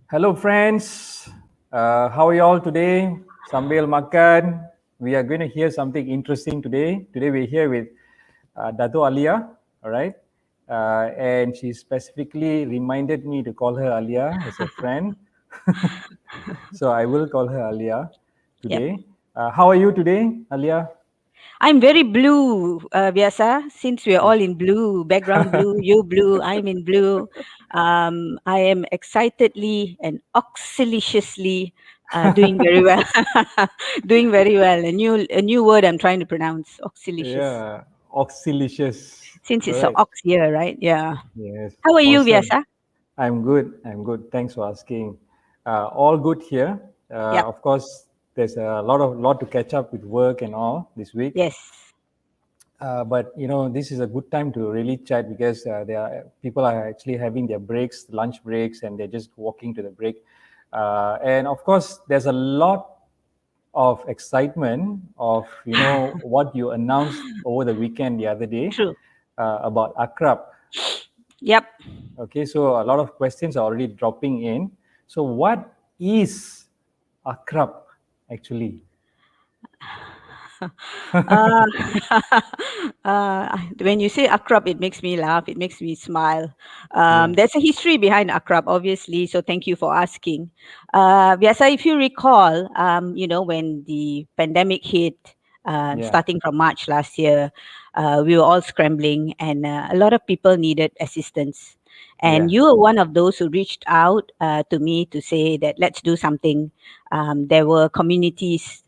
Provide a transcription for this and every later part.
Hello, friends. How are you all today? Sambil makan. We are going to hear something interesting today. Today we're here with Dato Aliyah. All right, and she specifically reminded me to call her Aliyah as a friend. So I will call her Aliyah Yep. today. How are you today, Aliyah? I'm very blue, Vyasa, since we're all in blue, background blue, you blue, I'm in blue. I am excitedly and oxyliciously doing very well. Doing very well. A new word I'm trying to pronounce, oxylicious. Yeah, oxylicious. Since it's an Correct. ox year, right? Yeah. Yes, How are you, awesome. Vyasa? I'm good. I'm good. Thanks for asking. All good here. Yep. Of course, there's a lot to catch up with work and all this week. Yes. But this is a good time to really chat because there are people are actually having their breaks, lunch breaks, and they're just walking to the break. And of course, there's a lot of excitement of what you announced over the weekend the other day True. about AKRAB. Yep. Okay, so a lot of questions are already dropping in. So, what is AKRAB actually? Uh, when you say AKRAB, it makes me laugh. It makes me smile. Yeah, There's a history behind AKRAB, obviously. So thank you for asking. Vyasa, if you recall, when the pandemic hit, yeah, starting from March last year, we were all scrambling, and a lot of people needed assistance. yeah, And you were one of those who reached out to me to say that let's do something. There were communities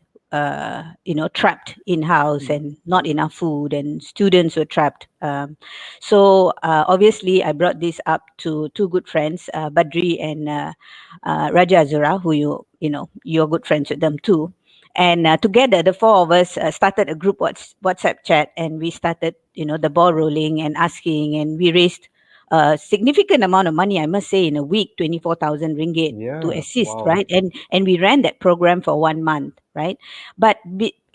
trapped in house and not enough food, and students were trapped. Obviously, I brought this up to two good friends, Badri and Raja Azura, who you're good friends with them too. And together, the four of us started a group WhatsApp chat, and we started, the ball rolling and asking, and we raised a significant amount of money, I must say, in a week, 24,000 ringgit to yeah. assist, Wow. right? And we ran that program for 1 month, right? But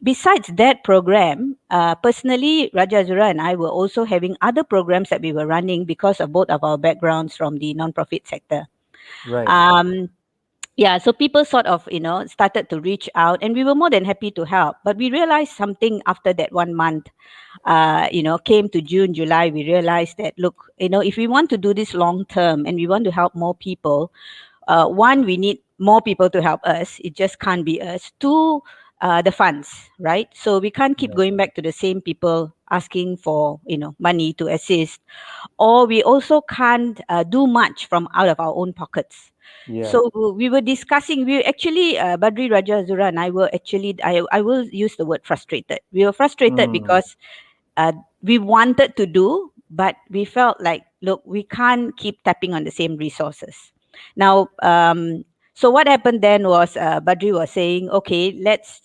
besides that program, personally, Raja Azura and I were also having other programs that we were running because of both of our backgrounds from the non-profit sector. Right. Um, yeah, so people sort of, started to reach out, and we were more than happy to help. But we realized something after that 1 month. Came to June, July, we realized that, look, if we want to do this long term and we want to help more people, one, we need more people to help us. It just can't be us. Two, the funds, right? So we can't keep Yeah, going back to the same people asking for, money to assist. Or we also can't do much from out of our own pockets. yeah. So we were discussing, we actually, Badri, Raja, Azura and I were actually, I will use the word frustrated. We were frustrated Mm, because uh, we wanted to do, but we felt like, look, we can't keep tapping on the same resources. Now, so what happened then was Badri was saying, okay, let's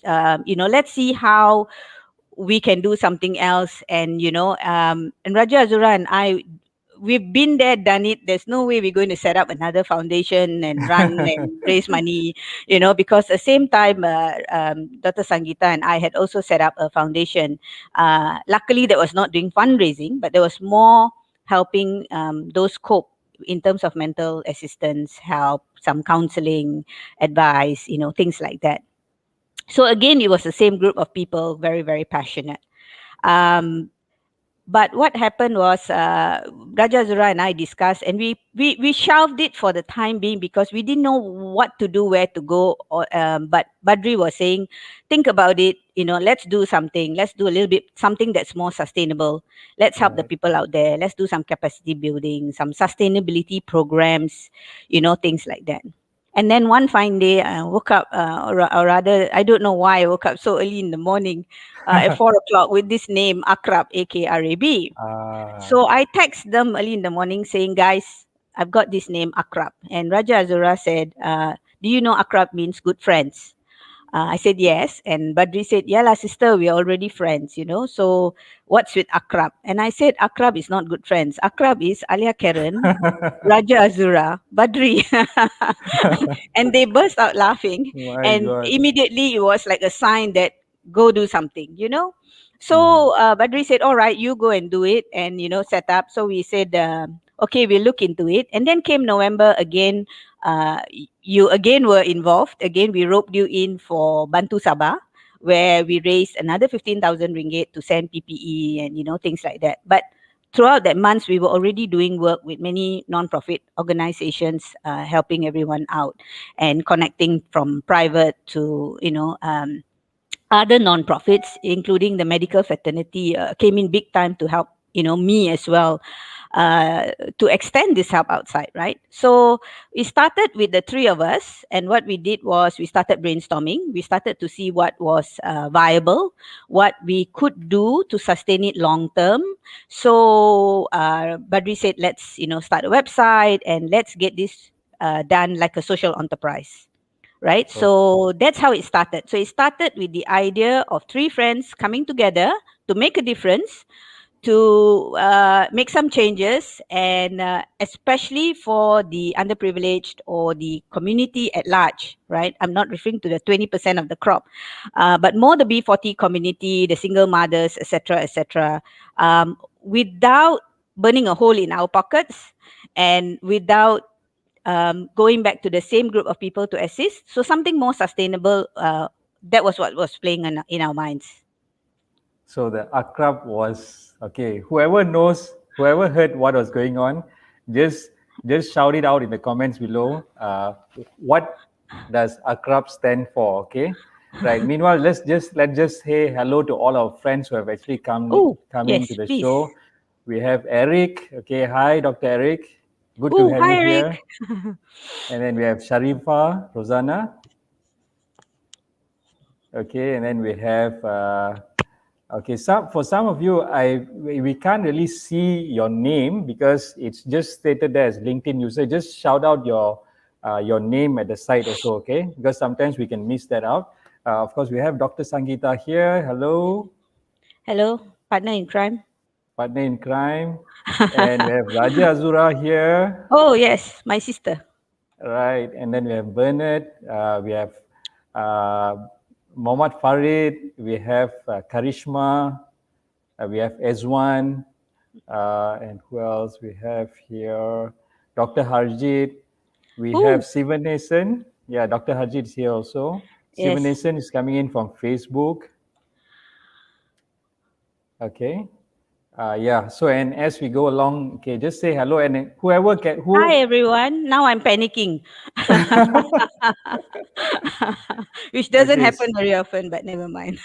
see how we can do something else. And Raja Azura and I, we've been there, done it. There's no way we're going to set up another foundation and run and raise money, because at the same time, Dr. Sangita and I had also set up a foundation. Luckily, that was not doing fundraising, but there was more helping those cope in terms of mental assistance, help, some counseling, advice, things like that. So again, it was the same group of people, very, very passionate. Um, but what happened was Raja Zura and I discussed, and we shelved it for the time being because we didn't know what to do, where to go. But Badri was saying, think about it. Let's do something. Let's do a little bit something that's more sustainable. Let's help the right. people out there. Let's do some capacity building, some sustainability programs, things like that. And then one fine day, I woke up, or rather, I don't know why I woke up so early in the morning at 4 o'clock with this name, AKRAB, AKRAB. Ah, So I text them early in the morning saying, guys, I've got this name, AKRAB. And Raja Azura said, do you know AKRAB means good friends? I said yes. And Badri said, yeah, la, sister, we're already friends, So what's with AKRAB? And I said, AKRAB is not good friends. AKRAB is Alia Karen, Raja Azura, Badri. And they burst out laughing. my And God. immediately it was like a sign that go do something. Mm, So Badri said, all right, you go and do it and, set up. So we said, okay, we'll look into it. And then came November again. You again were involved. Again, we roped you in for Bantu Sabah, where we raised another 15,000 ringgit to send PPE and things like that. But throughout that month, we were already doing work with many non-profit organizations, helping everyone out and connecting from private to other non-profits, including the medical fraternity, came in big time to help me as well, to extend this help outside, right? So we started with the three of us, and what we did was we started brainstorming. We started to see what was viable, what we could do to sustain it long term. So Badri said, let's start a website and let's get this done like a social enterprise, right? Oh, So that's how it started. So it started with the idea of three friends coming together to make a difference, to make some changes, and especially for the underprivileged or the community at large, right? I'm not referring to the 20% of the crop, but more the B40 community, the single mothers, etc., etc., without burning a hole in our pockets and without going back to the same group of people to assist. So something more sustainable. That was what was playing in our minds. so the AKRAB was okay. Whoever knows, whoever heard what was going on, just just shout it out in the comments below. What does AKRAB stand for? Okay, right. Meanwhile, let's just say hello to all our friends who have actually Oh, come into yes, the please. show. We have Eric. Okay, hi, Dr. Eric. Good to Oh, have hi, you here. Eric. And then we have Sharifa, Rosanna. Okay, and then we have okay. For some of you, we can't really see your name because it's just stated there as LinkedIn user. Just shout out your name at the side also, okay? Because sometimes we can miss that out. Of course, we have Dr. Sangeeta here. Hello, Hello, partner in crime. partner in crime, and we have Raja Azura here. Oh, yes, my sister. Right, and then we have Bernard, we have uh, Mohammad Farid, we have Karishma, we have Ezwan, and who else we have here? Dr. Harjit, we have Oh, Sivan Nason. Yeah, Dr. Harjit is here also. Sivan yes. Nason is coming in from Facebook. Okay. Yeah, so and as we go along, okay, just say hello and whoever can, Hi, who everyone. Now I'm panicking, which doesn't okay, happen very often, but never mind.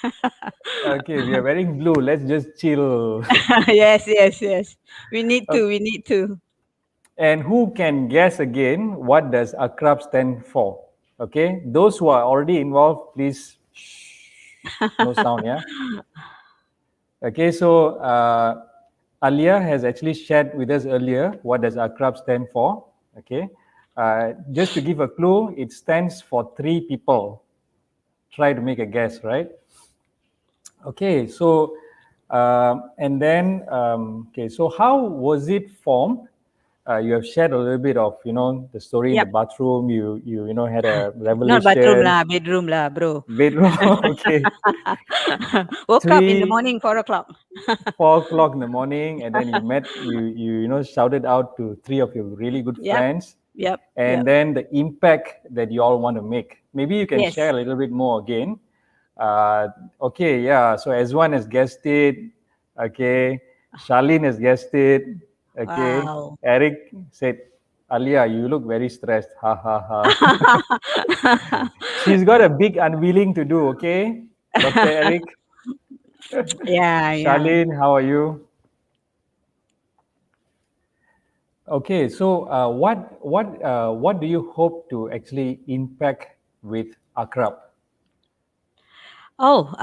okay, we are wearing blue. Let's just chill. Yes, yes, yes. We need to. Okay. We need to. And who can guess again what does AKRAB stand for? Okay, those who are already involved, please no sound, yeah. Okay, so Aliyah has actually shared with us earlier what does AKRAB stand for. Okay, just to give a clue, it stands for three people. Try to make a guess, right? Okay, so and then okay, so how was it formed? You have shared a little bit of the story in the Yep. bathroom. You had a Not bathroom revelation. lah, bedroom lah, bro. Bedroom. Okay, Woke up in the three morning, 4 o'clock. 4 o'clock in the morning, and then you shouted out to three of your really good Yep, friends, yep, and yep. then the impact that you all want to make. Maybe you can share Yes. a little bit more again. Uh, okay, yeah. So as one has guessed it, okay. Charlene has guessed it, okay. Wow. Eric said, Aliyah, you look very stressed. Ha ha ha. She's got a big unveiling to do, okay. Dr. Eric, Yeah, yeah. Charlene, how are you? Okay, so what do you hope to actually impact with AKRAB? Oh,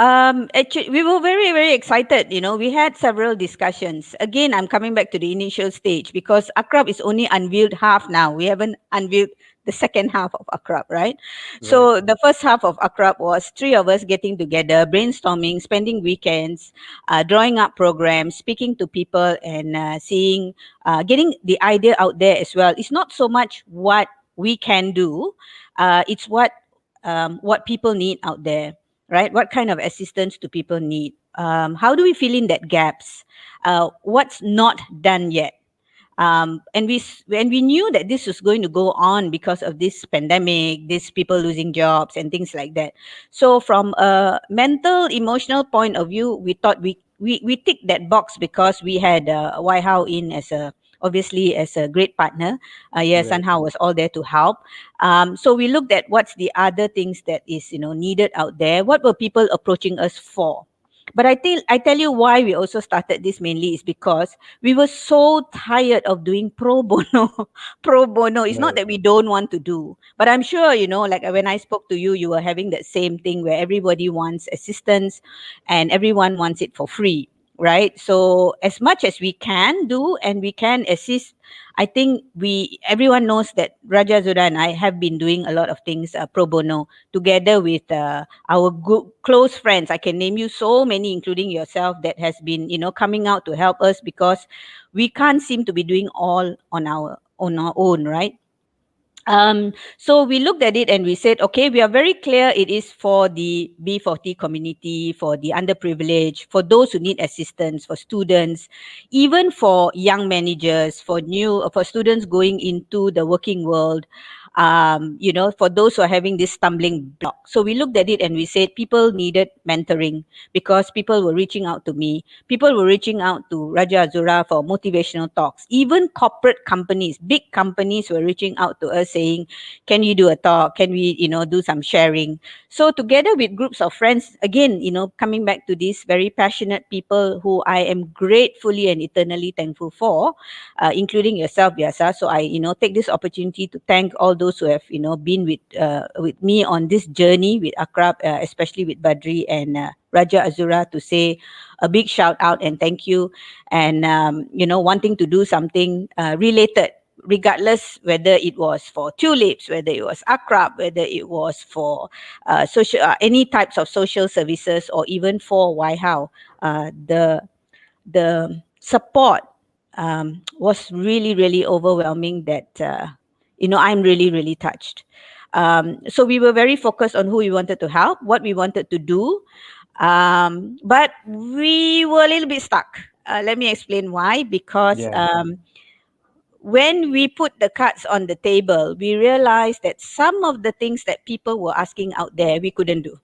actually, we were very, very excited. We had several discussions. Again, I'm coming back to the initial stage because AKRAB is only unveiled half now. We haven't unveiled the second half of AKRAB, right? Right. So the first half of AKRAB was three of us getting together, brainstorming, spending weekends, drawing up programs, speaking to people, and getting the idea out there as well. It's not so much what we can do; it's what people need out there, right? What kind of assistance do people need? How do we fill in that gaps? What's not done yet? And we knew that this was going to go on because of this pandemic, these people losing jobs and things like that. So from a mental emotional point of view, we thought we ticked that box because we had Wai Hao in as a obviously as a great partner. Yes, Right. and Hao was all there to help. So we looked at what's the other things that is needed out there. What were people approaching us for? But I tell you why we also started this mainly is because we were so tired of doing pro bono. Pro bono. It's not Right. that we don't want to do, but I'm sure, like when I spoke to you, you were having that same thing where everybody wants assistance and everyone wants it for free, right? So as much as we can do and we can assist, I think everyone knows that Raja Zura and I have been doing a lot of things pro bono together with our good close friends. I can name you so many, including yourself, that has been coming out to help us because we can't seem to be doing all on our own, right? So we looked at it and we said, okay, we are very clear it is for the B40 community, for the underprivileged, for those who need assistance, for students, even for young managers, for students going into the working world, for those who are having this stumbling block. So we looked at it and we said people needed mentoring because people were reaching out to me. People were reaching out to Raja Azura for motivational talks. Even corporate companies, big companies were reaching out to us saying, can you do a talk? Can we, do some sharing? So together with groups of friends, again, coming back to these very passionate people who I am gratefully and eternally thankful for, including yourself, Vyasa. So I, take this opportunity to thank all those who have, been with me on this journey with AKRAB, especially with Badri and Raja Azura, to say a big shout out and thank you, and wanting to do something related, regardless whether it was for tulips, whether it was AKRAB, whether it was for social any types of social services, or even for Waihao. The support was really really overwhelming. That I'm really really touched. So we were very focused on who we wanted to help, what we wanted to do, but we were a little bit stuck. Let me explain why. Because Yeah. when we put the cards on the table, we realized that some of the things that people were asking out there, we couldn't do.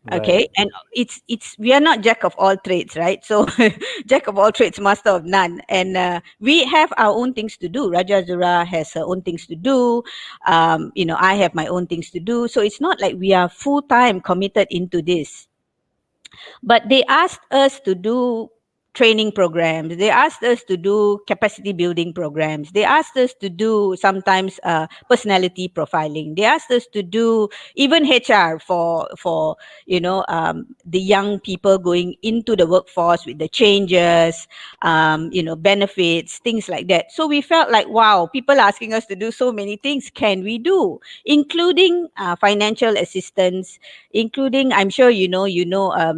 Right. Okay, and it's we are not jack of all trades, right? So jack of all trades, master of none, and we have our own things to do. Raja Zura has her own things to do. I have my own things to do. So it's not like we are full time committed into this. But they asked us to do training programs. They asked us to do capacity building programs. They asked us to do sometimes personality profiling. They asked us to do even HR for the young people going into the workforce with the changes, benefits, things like that. So we felt like, wow, people are asking us to do so many things. Can we do, including financial assistance, including, I'm sure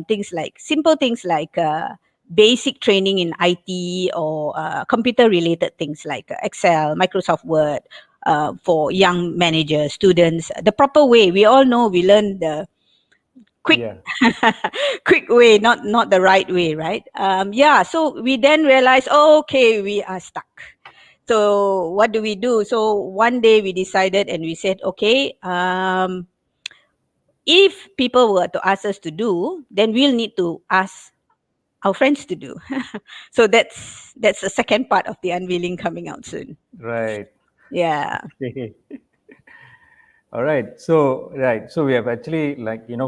things like simple things like basic training in IT, or computer related things like Excel, Microsoft Word, for young managers, students, the proper way. We all know we learn the quick Yeah. quick way, not the right way, right? Yeah, so we then realized, oh, okay, we are stuck. So what do we do? So one day we decided and we said, okay, if people were to ask us to do, then we'll need to ask our friends to do. So that's the second part of the unveiling coming out soon. Right. Yeah. All right. So right. So we have actually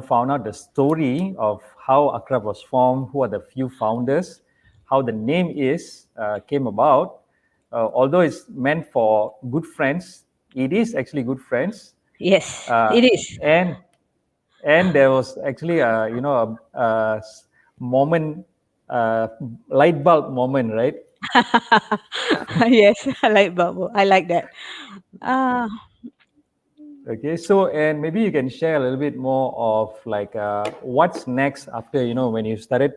found out the story of how AKRAB was formed, who are the few founders, how the name came about. Although it's meant for good friends, it is actually good friends. Yes, Uh, it is. and and there was actually moment, light bulb moment, right? Yes, I like Babu. I like that. Uh, Okay, so and maybe you can share a little bit more of what's next after when you started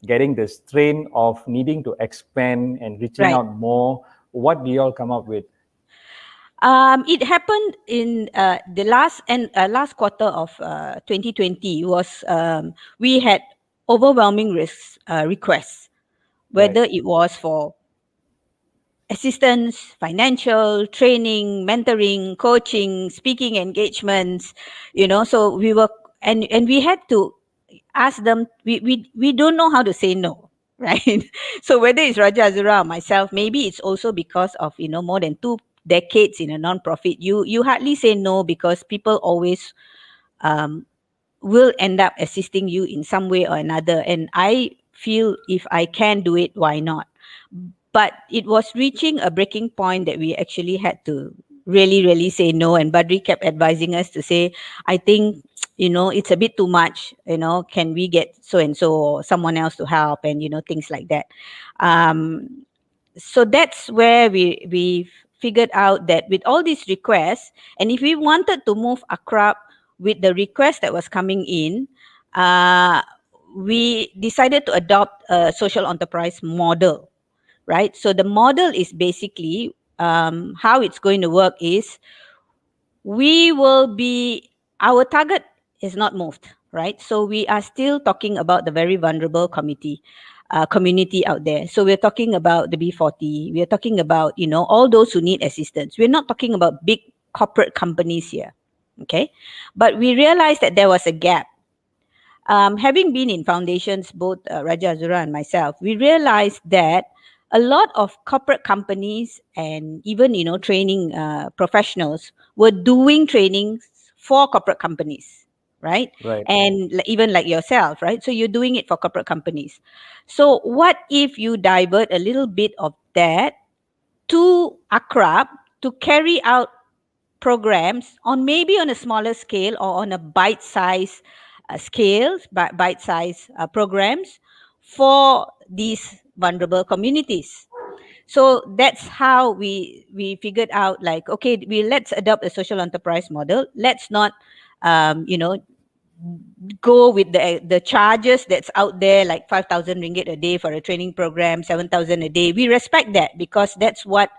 getting the strain of needing to expand and reaching right. out more. What do you all come up with? It happened in the last quarter of 2020. Was We had overwhelming requests, Right, whether it was for assistance, financial, training, mentoring, coaching, speaking engagements, so we were, and we had to ask them, we don't know how to say no, right? So whether it's Raja Azura or myself, maybe it's also because of, more than 2 decades in a non-profit, you hardly say no, because people always um, will end up assisting you in some way or another. And I feel if I can do it, why not? But it was reaching a breaking point that we actually had to really, really say no. And Badri kept advising us to say, I think, it's a bit too much, can we get so and so or someone else to help, and, things like that. Um, so that's where we figured out that with all these requests, and if we wanted to move AKRAB with the request that was coming in, uh, we decided to adopt a social enterprise model, right? So the model is basically, how it's going to work is, we will be, our target is not moved, right? So we are still talking about the very vulnerable community out there. So we're talking about the B40, we're talking about, all those who need assistance. We're not talking about big corporate companies here, okay? But we realized that there was a gap. Having been in foundations, both Raja Azura and myself, we realized that a lot of corporate companies and even, training professionals were doing trainings for corporate companies, right? Right. And even like yourself, right? So you're doing it for corporate companies. So what if you divert a little bit of that to AKRAB to carry out programs on, maybe on a smaller scale or on a bite-size scale, bite-size programs for these vulnerable communities. So that's how we figured out, like, okay, let's adopt a social enterprise model. Let's not go with the charges that's out there, like 5,000 ringgit a day for a training program, 7,000 a day. We respect that, because that's what,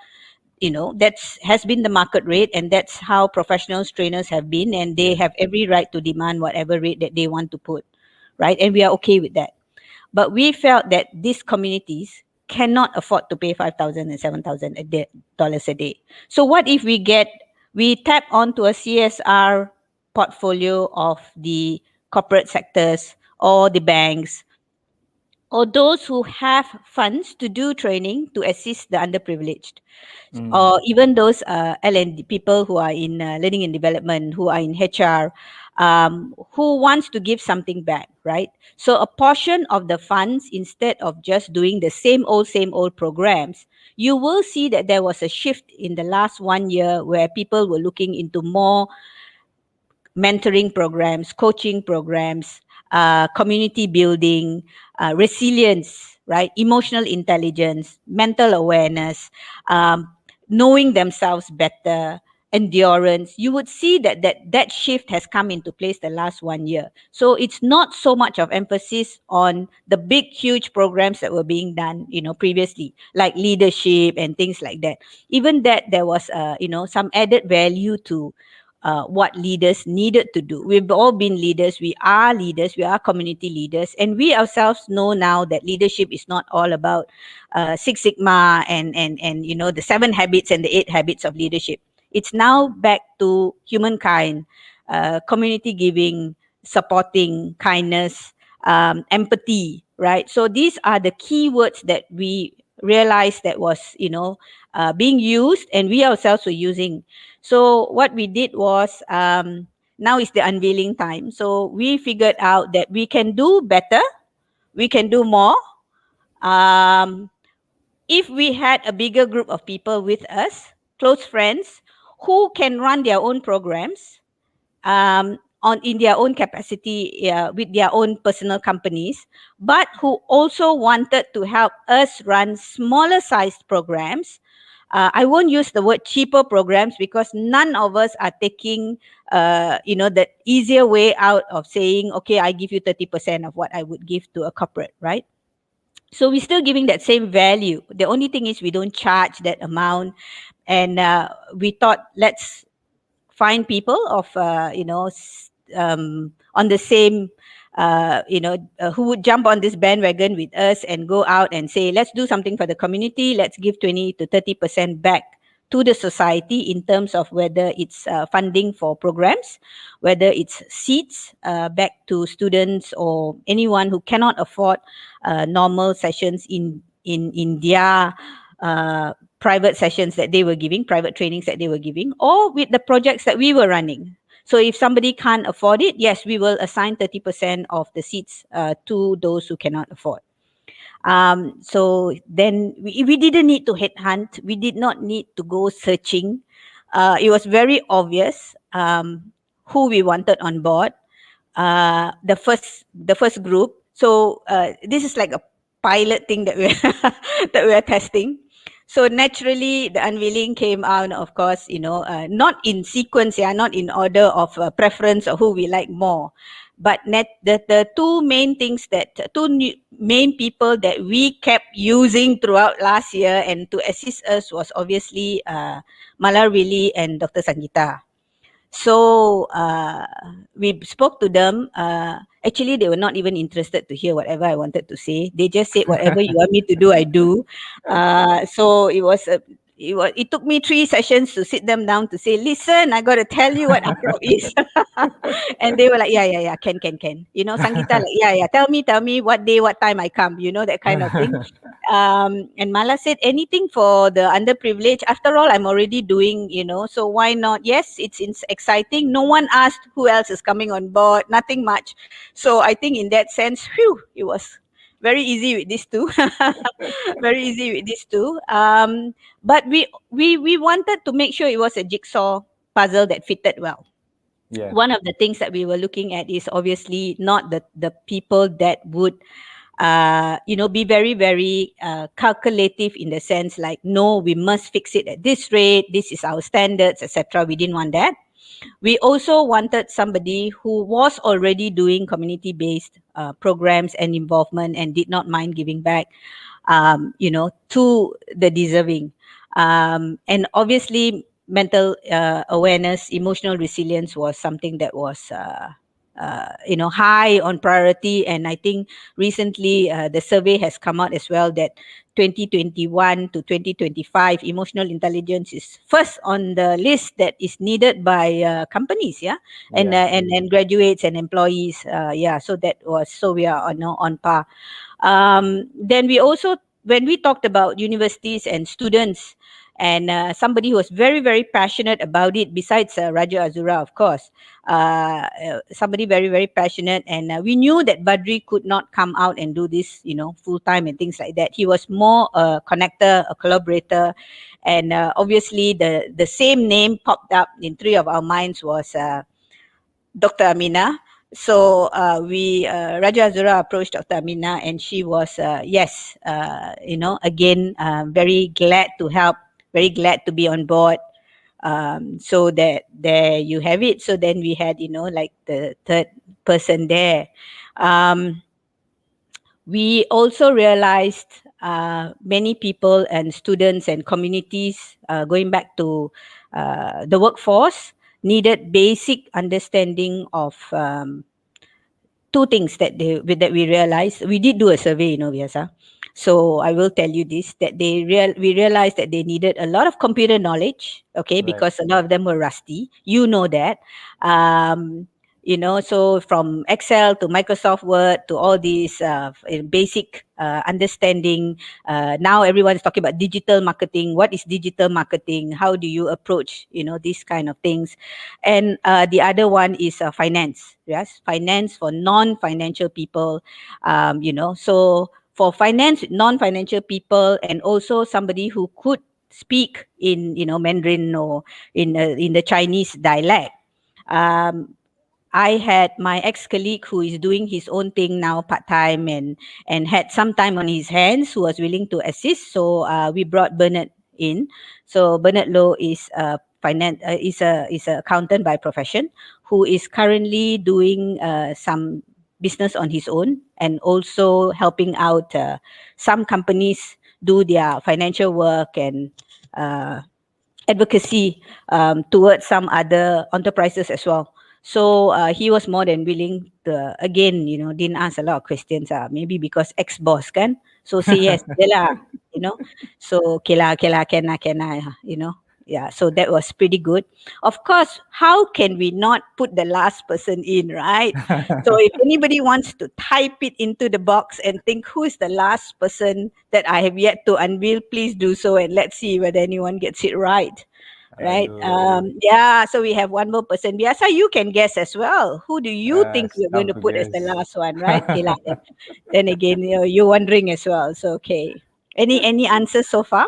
that's has been the market rate, and that's how professionals trainers have been, and they Yes. have every right to demand whatever rate that they want to put, right? And we are okay with that. But we felt that these communities cannot afford to pay 5,000 and 7,000 dollars a day. So what if we tap onto a CSR portfolio of the corporate sectors or the banks, or those who have funds to do training to assist the underprivileged, Mm. or even those L&D people who are in learning and development, who are in HR, who wants to give something back, right? So a portion of the funds, instead of just doing the same old programs, you will see that there was a shift in the last 1 year, where people were looking into more mentoring programs, coaching programs, community building, resilience, right? Emotional intelligence, mental awareness, knowing themselves better, endurance. You would see that shift has come into place the last 1 year. So it's not so much of emphasis on the big, huge programs that were being done, previously, like leadership and things like that. Even that, there was, some added value to what leaders needed to do. We've all been leaders, we are community leaders, and we ourselves know now that leadership is not all about Six Sigma and the 7 habits and the 8 habits of leadership. It's now back to humankind, community giving, supporting, kindness, empathy, right? So these are the key words that we realized that was, being used, and we ourselves were using. So what we did was, now is the unveiling time. So we figured out that we can do better, we can do more. Um, if we had a bigger group of people with us, close friends, who can run their own programs, on in their own capacity, with their own personal companies, but who also wanted to help us run smaller sized programs. I won't use the word cheaper programs, because none of us are taking, the easier way out of saying, okay, I give you 30% of what I would give to a corporate, right? So we're still giving that same value. The only thing is we don't charge that amount. And we thought, let's find people of on the same who would jump on this bandwagon with us and go out and say, let's do something for the community. Let's give 20 to 30% back to the society in terms of whether it's funding for programs, whether it's seats back to students or anyone who cannot afford normal sessions in their private sessions that they were giving, private trainings that they were giving, or with the projects that we were running. So if somebody can't afford it, yes, we will assign 30% of the seats to those who cannot afford. So then we didn't need to headhunt. We did not need to go searching. It was very obvious who we wanted on board. The first group. So this is like a pilot thing that we're that we're testing. So naturally, the unveiling came out. Of course, not in sequence, yeah, not in order of preference or who we like more, but the two main things main people that we kept using throughout last year and to assist us was obviously Malar Willy and Dr. Sangeeta. So we spoke to them. Actually, they were not even interested to hear whatever I wanted to say. They just said, "Whatever you want me to do, I do." So it took me 3 sessions to sit them down to say, "Listen, I got to tell you what AKRAB is." And they were like, yeah, can. Sangeeta, like, yeah, tell me what day, what time I come, that kind of thing. And Mala said, anything for the underprivileged. After all, I'm already doing, so why not? Yes, it's exciting. No one asked who else is coming on board, nothing much. So I think in that sense, it was very easy with these two. Very easy with these two. But we wanted to make sure it was a jigsaw puzzle that fitted well. Yeah. One of the things that we were looking at is obviously not the people that would be very, very calculative in the sense like, no, we must fix it at this rate, this is our standards, etc. We didn't want that. We also wanted somebody who was already doing community-based programs and involvement and did not mind giving back, to the deserving. And obviously, mental awareness, emotional resilience was something that was high on priority. And I think recently the survey has come out as well that 2021 to 2025 emotional intelligence is first on the list that is needed by companies, and graduates and employees, so we are on par. Then we also, when we talked about universities and students, and somebody who was very, very passionate about it, besides Raja Azura, of course, somebody very, very passionate. And we knew that Badri could not come out and do this, full time and things like that. He was more a connector, a collaborator. And obviously, the same name popped up in 3 of our minds was Dr. Amina. So Raja Azura approached Dr. Amina, and she was, again, very glad to help, very glad to be on board. So that there you have it. So then we had, like the third person there. We also realized many people and students and communities going back to the workforce needed basic understanding of 2 things that we realized. We did do a survey, Vyasa. So I will tell you this, that we realized that they needed a lot of computer knowledge, okay, Right. because a lot of them were rusty. You know that. So from Excel to Microsoft Word to all these basic understanding. Now everyone's talking about digital marketing. What is digital marketing? How do you approach, these kind of things? And the other one is finance. Yes, finance for non-financial people. So for finance, non-financial people, and also somebody who could speak in, Mandarin or in the Chinese dialect. I had my ex-colleague who is doing his own thing now part-time and had some time on his hands, who was willing to assist. So we brought Bernard in. So Bernard Loh is a accountant by profession, who is currently doing some business on his own and also helping out some companies do their financial work and advocacy towards some other enterprises as well. So he was more than willing to, again, didn't ask a lot of questions. Maybe because ex-boss kan. So say yes, yeah lah, you know. So okay lah, can I, Yeah, so that was pretty good. Of course, how can we not put the last person in, right? So if anybody wants to type it into the box and think who is the last person that I have yet to unveil, please do so, and let's see whether anyone gets it right. Right. Aduh. Yeah. So we have one more person. Biasa, you can guess as well. Who do you think It's we're going tough to to put as the guess. last one? Right. Okay, lah. Then again, you're wondering as well. So okay. Any answers so far?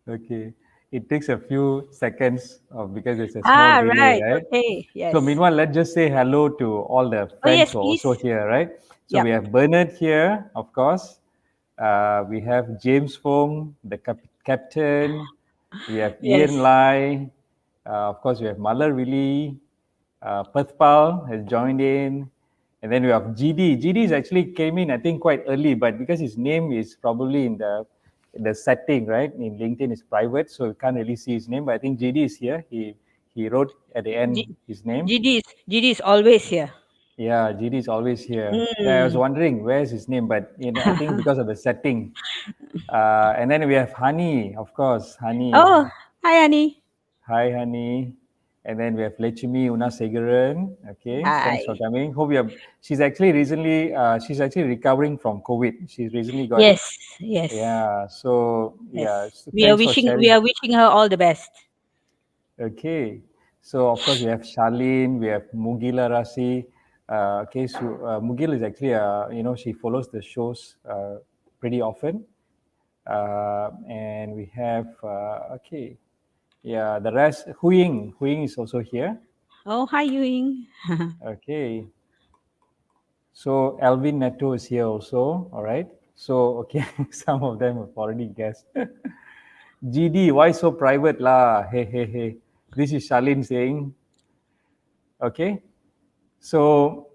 Okay. It takes a few seconds because there's a small Ah, delay, right. right? Okay. So Yes. meanwhile, let's just say hello to all the Oh friends yes, who are also please. here, right? So Yep. we have Bernard here, of course. We have James Fong, the captain. We have Ian Yes. Lai. Of course, we have Malar Willie. Perthpal has joined in. And then we have GD. GD is actually came in, I think, quite early, but because his name is probably in the setting, right? In LinkedIn is private, so we can't really see his name. But I think GD is here. He wrote at the end G- his name. GD is always here. Yeah, GD is always here. Yeah, I was Mm. wondering where's his name, but I think because of the setting. And then we have Hani, of course. Hani. Oh, hi, Annie. Hi, Hani. And then we have Lechimi Unasegaran. Okay, thanks for Hi. coming. Hope you have. She's actually recovering from COVID. She's recently got. Yes. Yes. Yeah. So yeah. Yes. So We are thanks for wishing. We sharing. are wishing her all the best. Okay. So of course we have Charlene, we have Mugila Rasi. Okay, so Mugil is actually, she follows the shows pretty often. And we have, okay, yeah, the rest, Huying is also here. Oh, hi, Ying. Okay. So Alvin Neto is here also. All right. So, okay, some of them have already guessed. GD, why so private lah? Hey, hey, hey. This is Charlene saying, okay. So,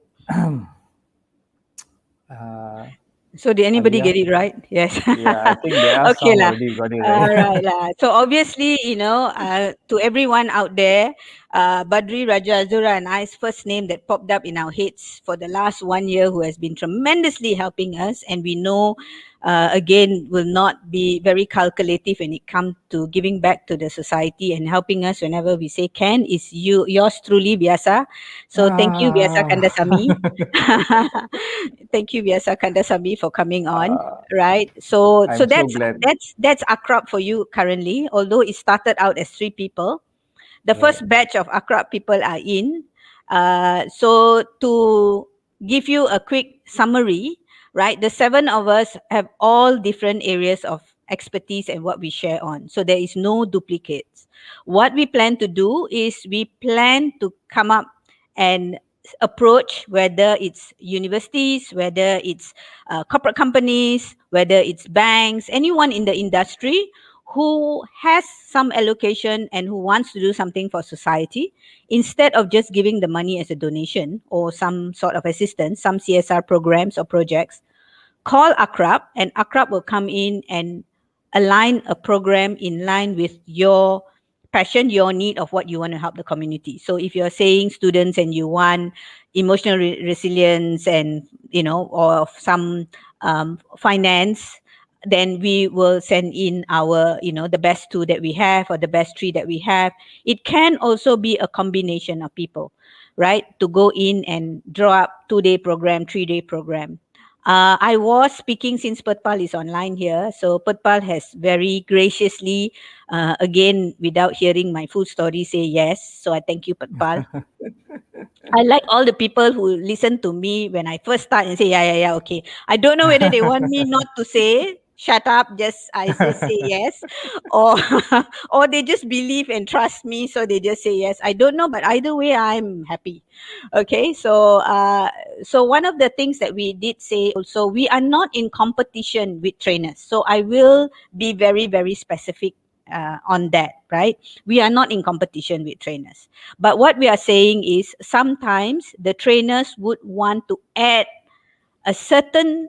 So did anybody Aliyah, get it right? Yes. yeah, I think there are Okay some lah. already got it All right. right lah. So obviously, to everyone out there, Badri Raja Azura and I's first name that popped up in our heads for the last 1 year, who has been tremendously helping us, and we know, again, will not be very calculative when it comes to giving back to the society and helping us whenever we say can, is yours truly, Biasa. So thank you, Biasa Ah, Kandasamy. Thank you, Biasa Kandasamy, for coming on. Right. So I'm so that's glad. that's that's AKRAB for you currently. Although it started out as 3 people, the Right. first batch of AKRAB people are in. So to give you a quick summary, right? The 7 of us have all different areas of expertise and what we share on. So there is no duplicates. What we plan to do is we plan to come up and approach, whether it's universities, whether it's corporate companies, whether it's banks, anyone in the industry who has some allocation and who wants to do something for society, instead of just giving the money as a donation or some sort of assistance, some CSR programs or projects, call AKRAB, and AKRAB will come in and align a program in line with your passion, your need of what you want to help the community. So if you're saying students and you want emotional resilience and, or some finance, then we will send in our, the best two that we have or the best three that we have. It can also be a combination of people, right? To go in and draw up 2-day program, 3-day program. I was speaking since Patpal is online here. So Patpal has very graciously, again, without hearing my full story, say yes. So I thank you, Patpal. I like all the people who listen to me when I first start and say, yeah, yeah, yeah, okay. I don't know whether they want me not to say, shut up, I just say yes, or or they just believe and trust me, so they just say yes. I don't know, but either way, I'm happy. Okay, so one of the things that we did say also, we are not in competition with trainers. So I will be very, very specific on that, right? We are not in competition with trainers. But what we are saying is sometimes the trainers would want to add a certain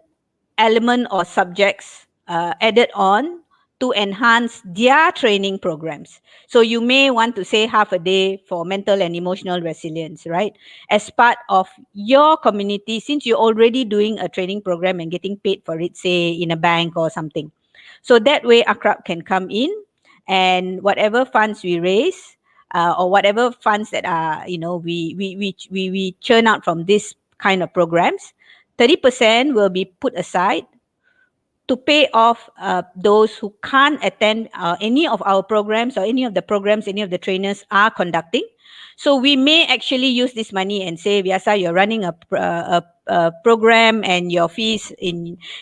element or subjects added on to enhance their training programs. So you may want to say half a day for mental and emotional resilience, right? As part of your community, since you're already doing a training program and getting paid for it, say in a bank or something. So that way AKRAB can come in, and whatever funds we raise, or whatever funds that are, we churn out from this kind of programs, 30% will be put aside to pay off those who can't attend any of our programs, or any of the programs any of the trainers are conducting. So we may actually use this money and say, Vyasa, you're running a program and your fees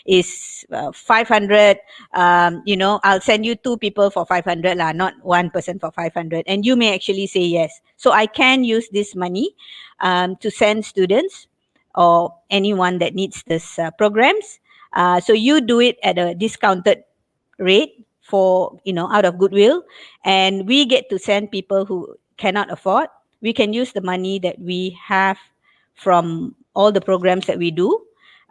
is 500. I'll send you two people for 500 lah, not one person for 500. And you may actually say yes. So I can use this money to send students or anyone that needs this programs. So you do it at a discounted rate for, out of goodwill, and we get to send people who cannot afford. We can use the money that we have from all the programs that we do,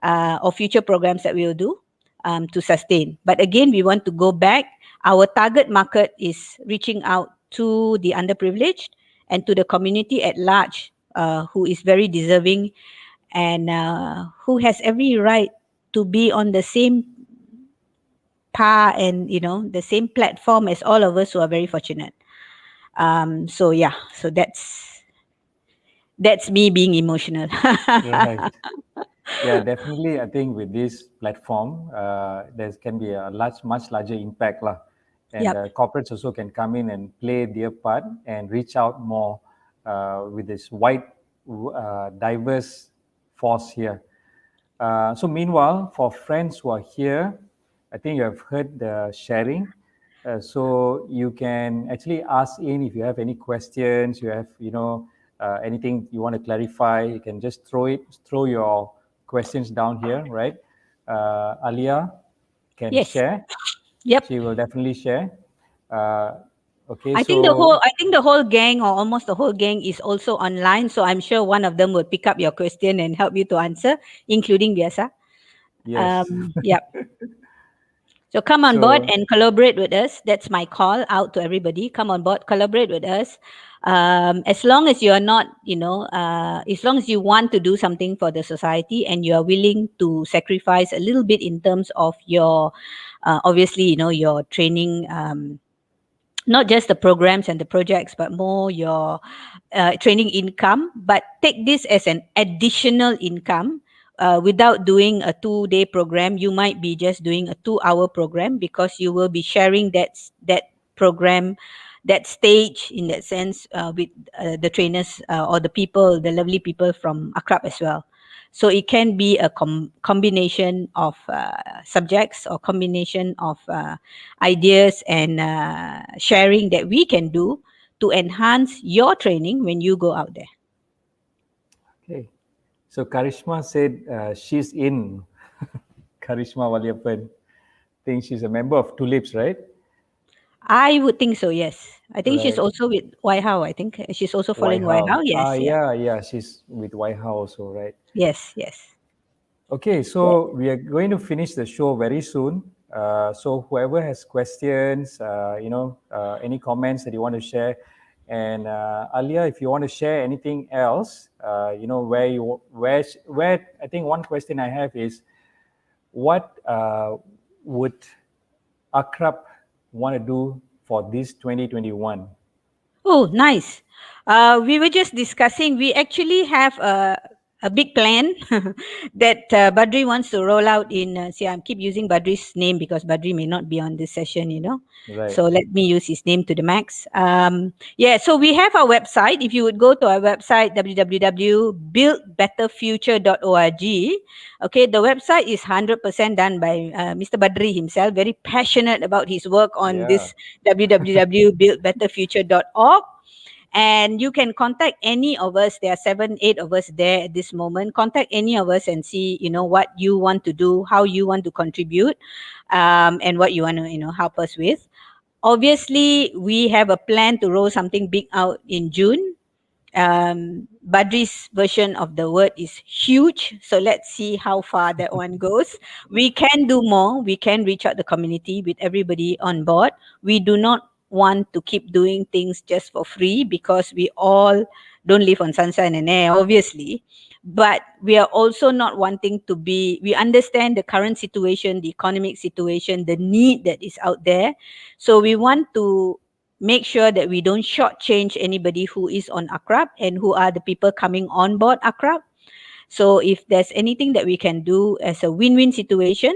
or future programs that we will do, to sustain. But again, we want to go back. Our target market is reaching out to the underprivileged and to the community at large, who is very deserving, and who has every right to be on the same par and the same platform as all of us who are very fortunate. So yeah, so that's me being emotional. Right. Yeah, definitely. I think with this platform, there can be a much larger impact lah, and Yep. corporates also can come in and play their part and reach out more with this wide, diverse force here. So meanwhile, for friends who are here, I think you have heard the sharing. So you can actually ask in if you have any questions, you have, anything you want to clarify, you can just throw your questions down here, right? Aliyah can Yes. share. Yep. She will definitely share. Okay, I think the whole gang, or almost the whole gang, is also online. So I'm sure one of them will pick up your question and help you to answer, including Biasa. yes. Yep. So come on board So and collaborate with us. That's my call out to everybody. Come on board, collaborate with us. As long as you are not, as long as you want to do something for the society and you are willing to sacrifice a little bit in terms of your, obviously, your training, not just the programs and the projects, but more your training income. But take this as an additional income. Without doing a 2-day program, you might be just doing a 2-hour program, because you will be sharing that program, that stage, in that sense, with the trainers, or the people, the lovely people from AKRAB as well. So it can be a combination of subjects, or combination of ideas and sharing that we can do to enhance your training when you go out there. okay. So Karishma said she's in. Karishma Waliappan. Think she's a member of Tulips, right? I would think so, yes. I think she's Right. also with Waihao. I think she's also following Waihao. Waihao. Yes, yeah. Yeah, she's with Waihao also, right? Yes, yes. Okay, Yeah. so we are going to finish the show very soon. So whoever has questions, any comments that you want to share, and Aliyah, if you want to share anything else, where I think one question I have is, what would AKRAB want to do for this 2021? Oh, nice. We were just discussing, we actually have a big plan that Badri wants to roll out in, see, I keep using Badri's name because Badri may not be on this session, Right. So let me use his name to the max. Yeah, so we have our website. If you would go to our website, www.buildbetterfuture.org. Okay, the website is 100% done by Mr. Badri himself, very passionate about his work on Yeah. this www.buildbetterfuture.org. And you can contact any of us. There are 7-8 of us there at this moment. Contact any of us and see, what you want to do, how you want to contribute, and what you want to, help us with. Obviously, we have a plan to roll something big out in June. Badri's version of the word is huge. So let's see how far that one goes. We can do more. We can reach out the community with everybody on board. We do not want to keep doing things just for free because we all don't live on sunshine and air, obviously. But we are also not wanting to be, we understand the current situation, the economic situation, the need that is out there. So we want to make sure that we don't shortchange anybody who is on AKRAB and who are the people coming on board AKRAB. So if there's anything that we can do as a win-win situation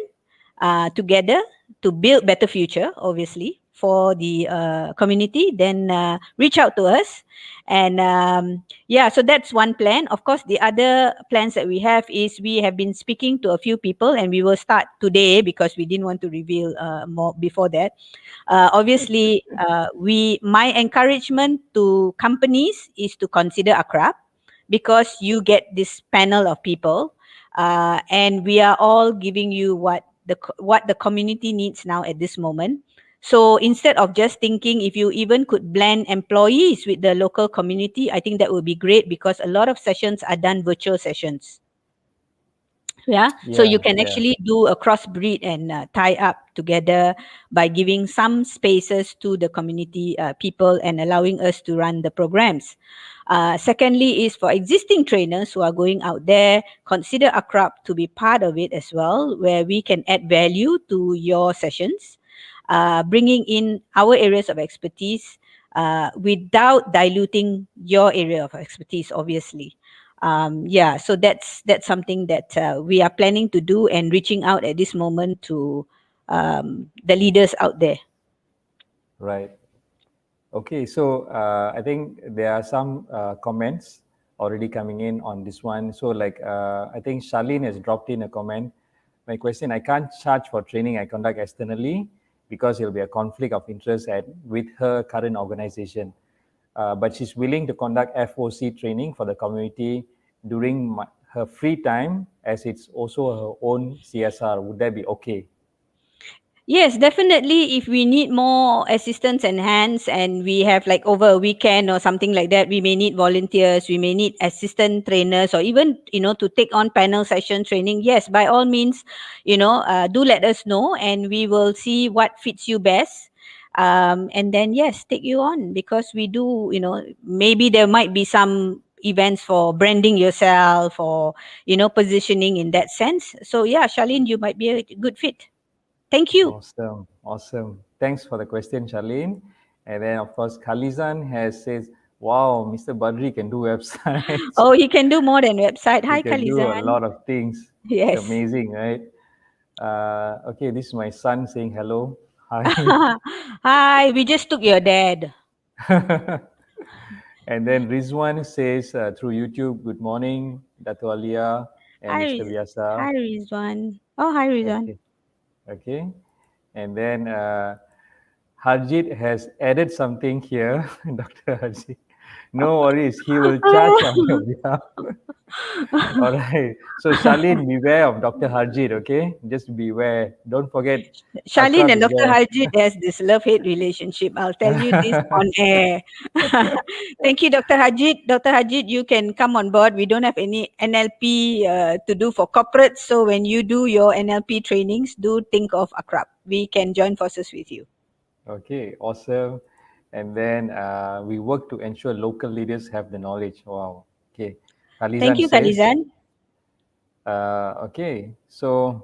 together to build better future, obviously, for the community, then reach out to us. And yeah, so that's one plan. Of course, the other plans that we have is we have been speaking to a few people, and we will start today because we didn't want to reveal more before that. Obviously, my encouragement to companies is to consider AKRAB because you get this panel of people, and we are all giving you what the community needs now at this moment. So instead of just thinking, if you even could blend employees with the local community, I think that would be great because a lot of sessions are done virtual sessions. Yeah, so Yeah, you can yeah, actually do a crossbreed and tie up together by giving some spaces to the community people and allowing us to run the programs. Secondly is for existing trainers who are going out there, consider AKRAB to be part of it as well, where we can add value to your sessions, bringing in our areas of expertise without diluting your area of expertise, obviously. Yeah, so that's something that we are planning to do and reaching out at this moment to the leaders out there. right. Okay, so I think there are some comments already coming in on this one. So like I think Charlene has dropped in a comment. My question, I can't charge for training I conduct externally because it'll be a conflict of interest with her current organization. But she's willing to conduct FOC training for the community during her free time as it's also her own CSR. Would that be okay? Yes, definitely. If we need more assistance and hands, and we have like over a weekend or something like that, we may need volunteers, we may need assistant trainers, or even to take on panel session training. Yes, by all means, do let us know, and we will see what fits you best. And then yes, take you on because we do. Maybe there might be some events for branding yourself or positioning in that sense. So yeah, Charlene, you might be a good fit. Thank you. Awesome, awesome. Thanks for the question, Charlene. And then, of course, Khalizan has says, "Wow, Mr. Badri can do websites. Oh, he can do more than website. He Hi, can do a Khalizan. lot of things. It's Yes. amazing, right?" Okay, this is my son saying hello. Hi. Hi, we just took your dad. And then Rizwan says through YouTube, "Good morning, Dato Aliyah and Hi, Mr. Biasa." hi, Rizwan. Oh, hi, Rizwan. Okay, okay. And then Harjit has added something here, Dr. Harjit. No worries, he will charge on your behalf. All right. So Charlene, beware of Dr. Harjit, okay? Just beware. Don't forget, Charlene Akrab and is Dr. there. Harjit has this love-hate relationship. I'll tell you this on air. Thank you, Dr. Harjit. Dr. Harjit, you can come on board. We don't have any NLP to do for corporates. So when you do your NLP trainings, do think of AKRAB. We can join forces with you. Okay, awesome. And then we work to ensure local leaders have the knowledge. Wow. Okay. Thank Khalizan you, says, Khalizan. okay, so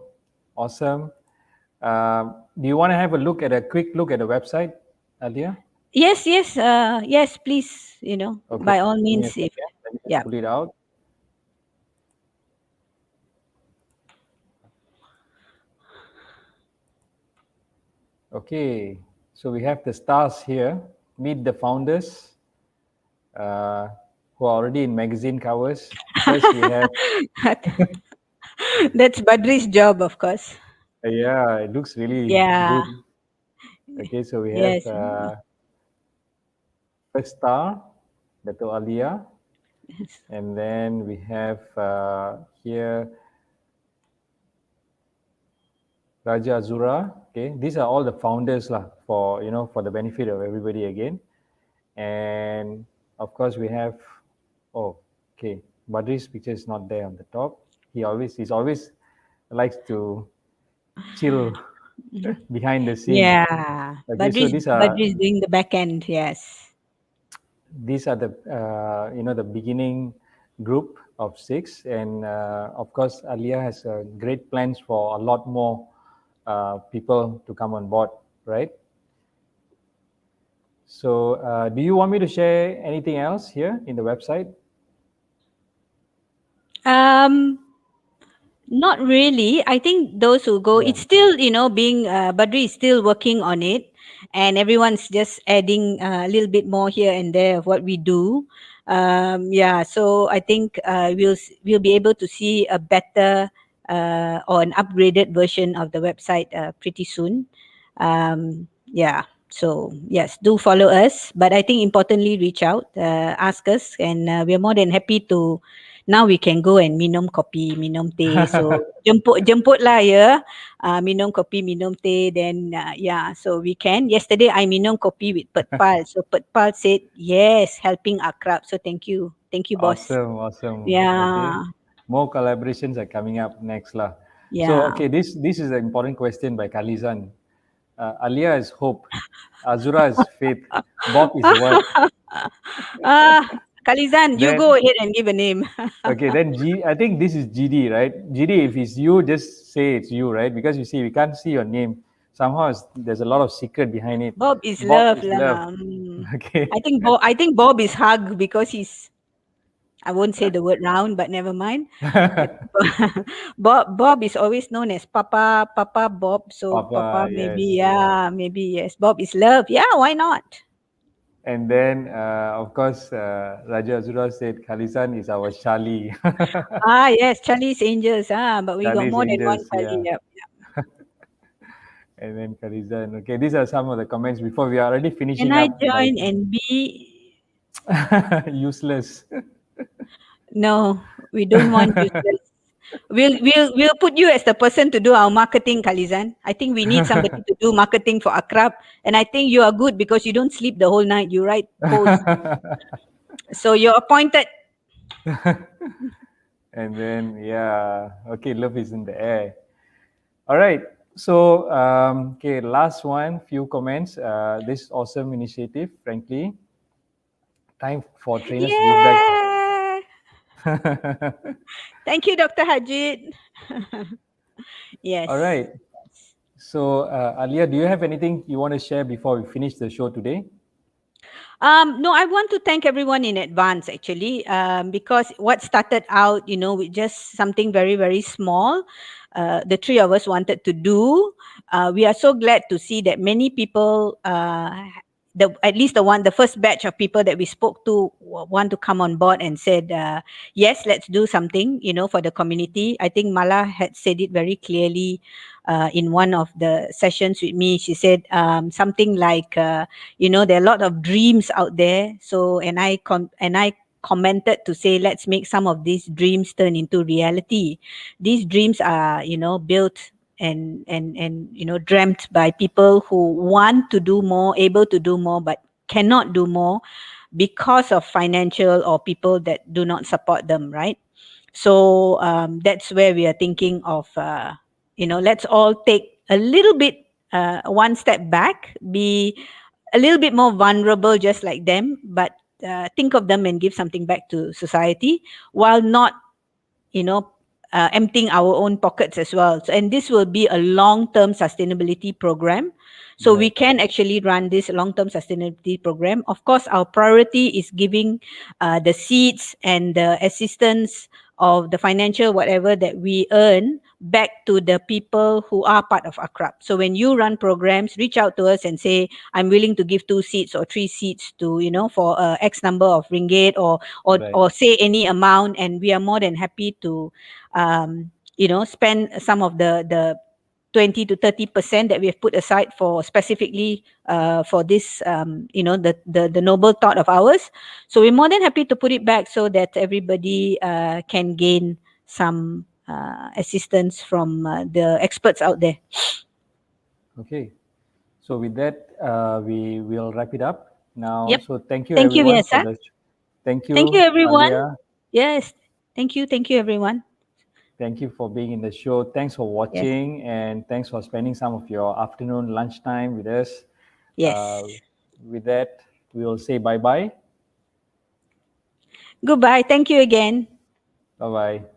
awesome. Do you want to have a quick look at the website, Alia? Yes, yes, yes, please, Okay, by all give me a means, if, second. Let me just yeah. pull it out. Okay, so we have the stars here. Meet the founders uh, who are already in magazine covers. First, we have, That's Badri's job, of course. yeah, it looks really Yeah, good. Okay, so we have yes. first star, Dato Aliyah, Yes. and then we have here Raja Azura. Okay, these are all the founders lah for for the benefit of everybody again. And of course we have, oh, Okay, Badri's picture is not there on the top. He's always likes to chill behind the scene. Yeah, Okay, so Badri's doing the back end. Yes. these are the the beginning group of six, and of course Aliyah has great plans for a lot more people to come on board, right? So do you want me to share anything else here in the website? Um, Not really. I think those who go, Yeah. it's still, being, Badri is still working on it, and everyone's just adding a little bit more here and there of what we do. Yeah, so I think we'll be able to see a better or an upgraded version of the website pretty soon. Yeah, so yes, do follow us. But I think importantly, reach out, ask us, and we're more than happy to. Now we can go and minum kopi, minum teh. So jemput lah ya. Minum kopi, minum teh. Then yeah, so we can. Yesterday I minum kopi with Petpal. So Petpal said yes, helping AKRAB. So thank you, boss. Awesome, awesome. Okay, Yeah, more collaborations are coming up next lah. So yeah. okay, this is an important question by Kalizan. Aliyah is hope, Azura is faith, Bob is what? Kalizan, you go Then ahead and give a name. okay, then I think this is GD, right? GD, if it's you, just say it's you, right? Because you see, we can't see your name. Somehow there's a lot of secret behind it. Bob is Bob love is love. lah. Okay. I think Bob is hug because he's. I won't say the word round, but never mind. I think Bob is always known as Papa Bob. So Papa, Papa maybe, yes. yeah, maybe yes. Bob is love. Yeah, why not? And then, of course, Raja Azura said Khalisan is our Charlie. Yes, Charlie's Angels. But we got Charlie's more than one Angels, Charlie. yeah. Yep. And then Khalisan. Okay, these are some of the comments before we are already Can finishing I up by join and be? useless. No, we don't want useless. We'll put you as the person to do our marketing, Khalizan. I think we need somebody to do marketing for AKRAB, and I think you are good because you don't sleep the whole night. You write posts, so you're appointed. And then, yeah, okay, love is in the air. All right. So, okay, last one, few comments. This awesome initiative, frankly. Time for trainers to give back. Yeah. Thank you, Dr. Hajid. All Yes. right. So, Alia, do you have anything you want to share before we finish the show today? No, I want to thank everyone in advance actually, because what started out, with just something very, very small, the three of us wanted to do. We are so glad to see that many people, at least the first batch of people that we spoke to want to come on board and said, yes, let's do something, for the community. I think Mala had said it very clearly in one of the sessions with me. She said something like, there are a lot of dreams out there. So and I commented to say, let's make some of these dreams turn into reality. These dreams are, built and dreamt by people who want to do more, able to do more, but cannot do more because of financial or people that do not support them, right? So that's where we are thinking of, let's all take a little bit, one step back, be a little bit more vulnerable, just like them, but think of them and give something back to society while not, you know, emptying our own pockets as well. So, and this will be a long-term sustainability program. So we Right. can actually run this long-term sustainability program. Of course, our priority is giving the seeds and the assistance of the financial whatever that we earn back to the people who are part of AKRAB. So when you run programs, reach out to us and say, I'm willing to give 2 seats or 3 seats to, for X number of ringgit, or Right. say any amount, and we are more than happy to spend some of the 20 to 30% that we have put aside for specifically for this the noble thought of ours. So we're more than happy to put it back so that everybody can gain some assistance from the experts out there. Okay. So with that, we will wrap it up now. Yep. So thank you Thank you, everyone yes, for sir. the. Thank Thank you, you, everyone. Alia. Yes. Thank you, everyone. Thank you for being in the show. Thanks for Yes. watching, and thanks for spending some of your afternoon lunchtime with us. Yes. With that, we will say bye bye. Goodbye. Thank you again. Bye bye.